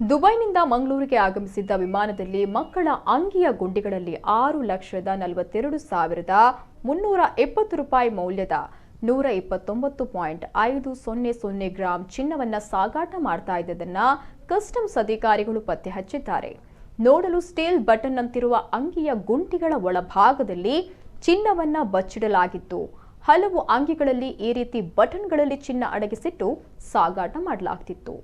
ದುಬೈನಿಂದ ಮಂಗಳೂರಿಗೆ ಆಗಮಿಸಿದ್ದ ವಿಮಾನದಲ್ಲಿ ಮಕ್ಕಳ ಅಂಗಿಯ ಗುಂಡಿಗಳಲ್ಲಿ 6,42,370 ರೂಪಾಯಿ ಮೌಲ್ಯದ 129.500 ಗ್ರಾಂ ಚಿನ್ನವನ್ನ ಸಾಗಾಟ ಮಾಡ್ತಾ ಇದ್ದದನ್ನ ಕಸ್ಟಮ್ಸ್ ಅಧಿಕಾರಿಗಳು ಪತ್ತೆ ಹಚ್ಚಿದ್ದಾರೆ. ನೋಡಲು ಸ್ಟೀಲ್ ಬಟನ್ ಅಂತಿರುವ ಅಂಗಿಯ ಗುಂಡಿಗಳ ಒಳಭಾಗದಲ್ಲಿ ಚಿನ್ನವನ್ನ ಬಚ್ಚಿಡಲಾಗಿತ್ತು. ಹಲವು ಅಂಗಿಗಳಲ್ಲಿ ಈ ರೀತಿ ಬಟನ್ಗಳಲ್ಲಿ ಚಿನ್ನ ಅಡಗಿಸಿಟ್ಟು ಸಾಗಾಟ ಮಾಡಲಾಗ್ತಿತ್ತು.